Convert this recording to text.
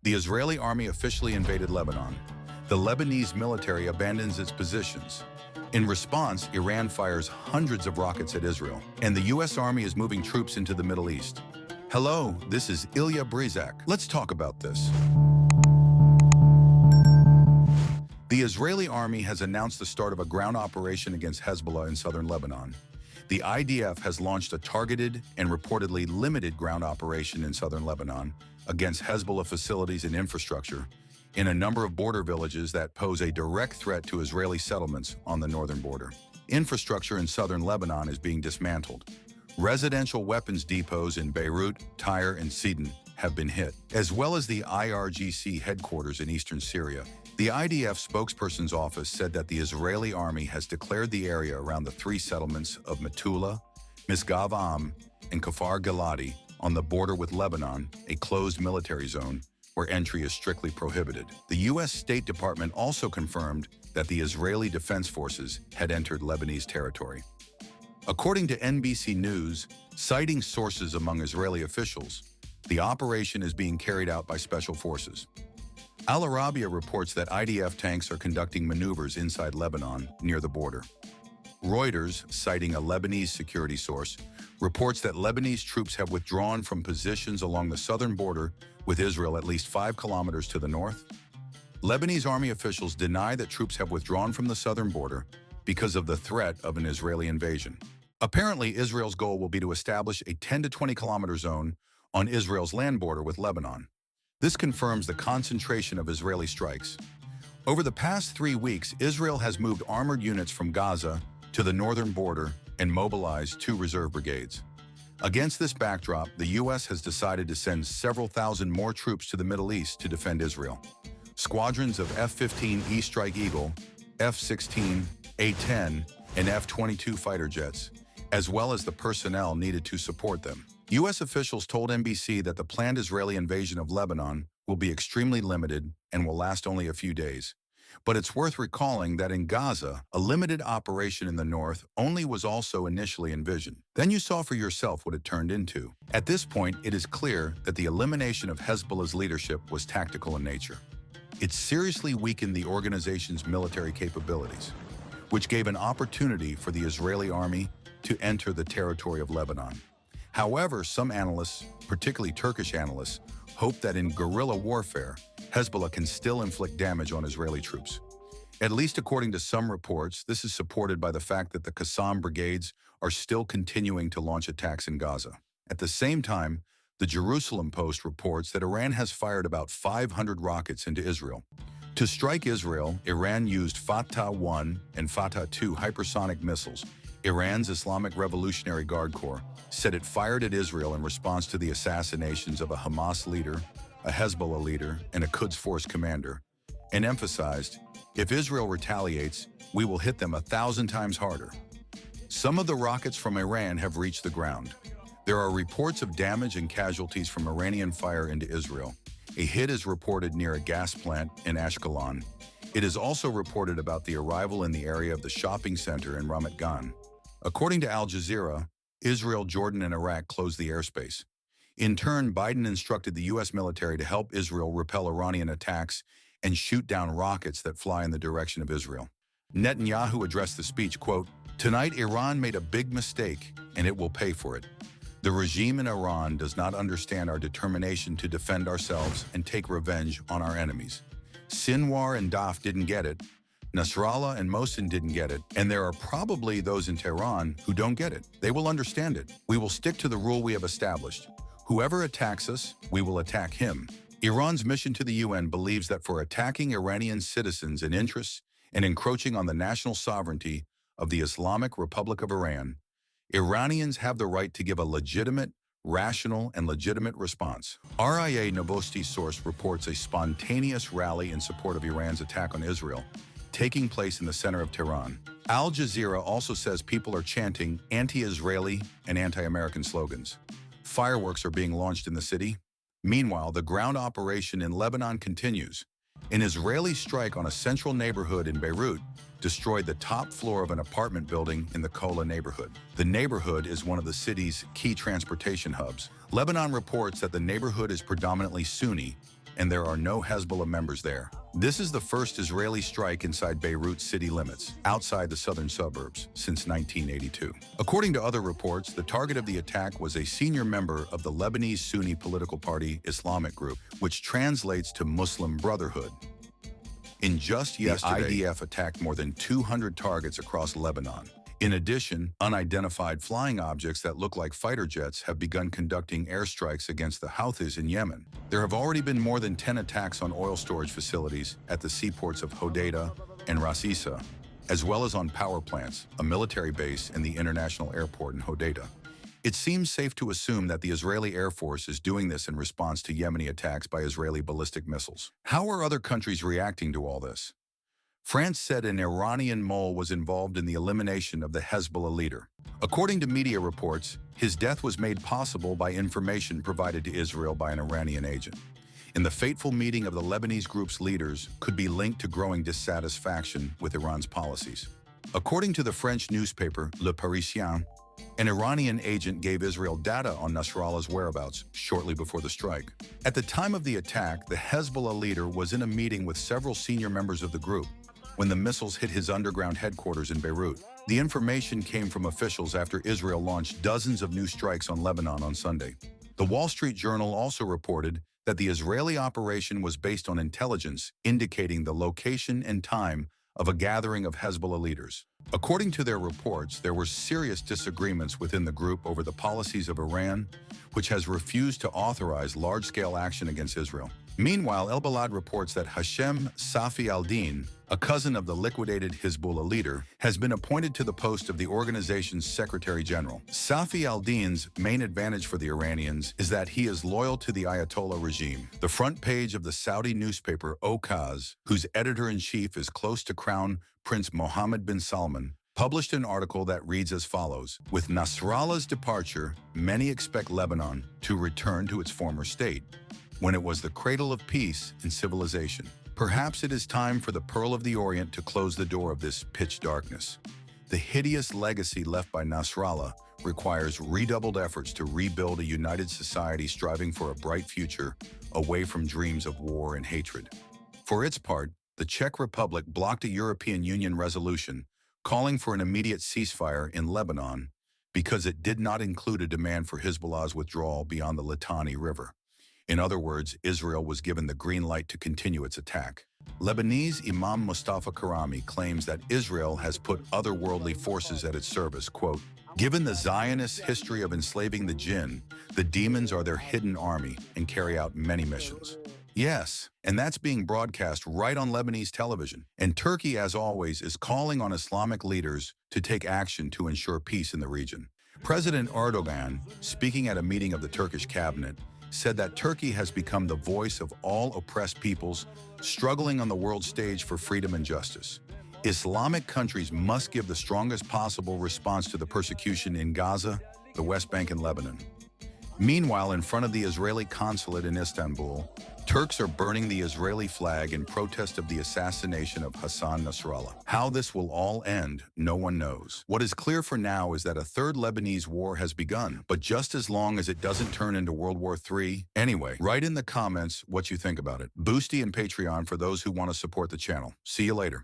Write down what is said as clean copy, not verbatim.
The Israeli army officially invaded Lebanon. The Lebanese military abandons its positions. In response, Iran fires hundreds of rockets at Israel, and the U.S. Army is moving troops into the Middle East. Hello, this is Ilya Brizak. Let's talk about this. The Israeli army has announced the start of a ground operation against Hezbollah in southern Lebanon. The IDF has launched a targeted and reportedly limited ground operation in southern Lebanon against Hezbollah facilities and infrastructure in a number of border villages that pose a direct threat to Israeli settlements on the northern border. Infrastructure in southern Lebanon is being dismantled. Residential weapons depots in Beirut, Tyre, and Sidon have been hit, as well as the IRGC headquarters in eastern Syria. The IDF spokesperson's office said that the Israeli army has declared the area around the three settlements of Metula, Misgav Am, and Kfar Galadi on the border with Lebanon a closed military zone where entry is strictly prohibited. The U.S. State Department also confirmed that the Israeli Defense Forces had entered Lebanese territory. According to NBC News, citing sources among Israeli officials, the operation is being carried out by special forces. Al Arabiya reports that IDF tanks are conducting maneuvers inside Lebanon near the border. Reuters, citing a Lebanese security source, reports that Lebanese troops have withdrawn from positions along the southern border with Israel at least 5 kilometers to the north. Lebanese army officials deny that troops have withdrawn from the southern border because of the threat of an Israeli invasion. Apparently, Israel's goal will be to establish a 10 to 20 kilometer zone on Israel's land border with Lebanon. This confirms the concentration of Israeli strikes. Over the past 3 weeks, Israel has moved armored units from Gaza to the northern border and mobilized 2 reserve brigades. Against this backdrop, the U.S. has decided to send several thousand more troops to the Middle East to defend Israel. Squadrons of F-15E Strike Eagle, F-16, A-10, and F-22 fighter jets, as well as the personnel needed to support them. U.S. officials told NBC that the planned Israeli invasion of Lebanon will be extremely limited and will last only a few days. But it's worth recalling that in Gaza, a limited operation in the north only was also initially envisioned. Then you saw for yourself what it turned into. At this point, it is clear that the elimination of Hezbollah's leadership was tactical in nature. It seriously weakened the organization's military capabilities, which gave an opportunity for the Israeli army to enter the territory of Lebanon. However, some analysts, particularly Turkish analysts, hope that in guerrilla warfare, Hezbollah can still inflict damage on Israeli troops. At least according to some reports, this is supported by the fact that the Qassam brigades are still continuing to launch attacks in Gaza. At the same time, the Jerusalem Post reports that Iran has fired about 500 rockets into Israel. To strike Israel, Iran used Fatah-1 and Fatah-2 hypersonic missiles. Iran's Islamic Revolutionary Guard Corps said it fired at Israel in response to the assassinations of a Hamas leader, a Hezbollah leader, and a Quds Force commander, and emphasized, if Israel retaliates, we will hit them 1,000 times harder. Some of the rockets from Iran have reached the ground. There are reports of damage and casualties from Iranian fire into Israel. A hit is reported near a gas plant in Ashkelon. It is also reported about the arrival in the area of the shopping center in Ramat Gan. According to Al Jazeera, Israel, Jordan, and Iraq closed the airspace. In turn, Biden instructed the U.S. military to help Israel repel Iranian attacks and shoot down rockets that fly in the direction of Israel. Netanyahu addressed the speech, quote, "Tonight, Iran made a big mistake, and it will pay for it. The regime in Iran does not understand our determination to defend ourselves and take revenge on our enemies. Sinwar and Daf didn't get it. Nasrallah and Mohsen didn't get it, and there are probably those in Tehran who don't get it. They will understand it. We will stick to the rule we have established. Whoever attacks us, we will attack him." Iran's mission to the UN believes that for attacking Iranian citizens and interests and encroaching on the national sovereignty of the Islamic Republic of Iran, Iranians have the right to give a legitimate, rational, and legitimate response. RIA Novosti source reports a spontaneous rally in support of Iran's attack on Israel, taking place in the center of Tehran. Al Jazeera also says people are chanting anti-Israeli and anti-American slogans. Fireworks are being launched in the city. Meanwhile, the ground operation in Lebanon continues. An Israeli strike on a central neighborhood in Beirut destroyed the top floor of an apartment building in the Kola neighborhood. The neighborhood is one of the city's key transportation hubs. Lebanon reports that the neighborhood is predominantly Sunni, and there are no Hezbollah members there. This is the first Israeli strike inside Beirut city limits, outside the southern suburbs, since 1982. According to other reports, the target of the attack was a senior member of the Lebanese Sunni political party Islamic Group, which translates to Muslim Brotherhood. In just yesterday, the IDF attacked more than 200 targets across Lebanon. In addition, unidentified flying objects that look like fighter jets have begun conducting airstrikes against the Houthis in Yemen. There have already been more than 10 attacks on oil storage facilities at the seaports of Hodeidah and Ras Isa, as well as on power plants, a military base, and the international airport in Hodeidah. It seems safe to assume that the Israeli Air Force is doing this in response to Yemeni attacks by Israeli ballistic missiles. How are other countries reacting to all this? France said an Iranian mole was involved in the elimination of the Hezbollah leader. According to media reports, his death was made possible by information provided to Israel by an Iranian agent. And the fateful meeting of the Lebanese group's leaders could be linked to growing dissatisfaction with Iran's policies. According to the French newspaper Le Parisien, an Iranian agent gave Israel data on Nasrallah's whereabouts shortly before the strike. At the time of the attack, the Hezbollah leader was in a meeting with several senior members of the group when the missiles hit his underground headquarters in Beirut. The information came from officials after Israel launched dozens of new strikes on Lebanon on Sunday. The Wall Street Journal also reported that the Israeli operation was based on intelligence indicating the location and time of a gathering of Hezbollah leaders. According to their reports, there were serious disagreements within the group over the policies of Iran, which has refused to authorize large-scale action against Israel. Meanwhile, El Balad reports that Hashem Safi al-Din, a cousin of the liquidated Hezbollah leader, has been appointed to the post of the organization's Secretary General. Safi al-Din's main advantage for the Iranians is that he is loyal to the Ayatollah regime. The front page of the Saudi newspaper Okaz, whose editor-in-chief is close to Crown Prince Mohammed bin Salman, published an article that reads as follows: with Nasrallah's departure, many expect Lebanon to return to its former state, when it was the cradle of peace and civilization. Perhaps it is time for the Pearl of the Orient to close the door of this pitch darkness. The hideous legacy left by Nasrallah requires redoubled efforts to rebuild a united society striving for a bright future away from dreams of war and hatred. For its part, the Czech Republic blocked a European Union resolution calling for an immediate ceasefire in Lebanon because it did not include a demand for Hezbollah's withdrawal beyond the Litani River. In other words, Israel was given the green light to continue its attack. Lebanese Imam Mustafa Karami claims that Israel has put otherworldly forces at its service. Quote, given the Zionist history of enslaving the jinn, the demons are their hidden army and carry out many missions. Yes, and that's being broadcast right on Lebanese television. And Turkey, as always, is calling on Islamic leaders to take action to ensure peace in the region. President Erdogan, speaking at a meeting of the Turkish cabinet, said that Turkey has become the voice of all oppressed peoples struggling on the world stage for freedom and justice. Islamic countries must give the strongest possible response to the persecution in Gaza, the West Bank, and Lebanon. Meanwhile, in front of the Israeli consulate in Istanbul, Turks are burning the Israeli flag in protest of the assassination of Hassan Nasrallah. How this will all end, no one knows. What is clear for now is that a third Lebanese war has begun, but just as long as it doesn't turn into World War III. Anyway, write in the comments what you think about it. Boosty and Patreon for those who want to support the channel. See you later.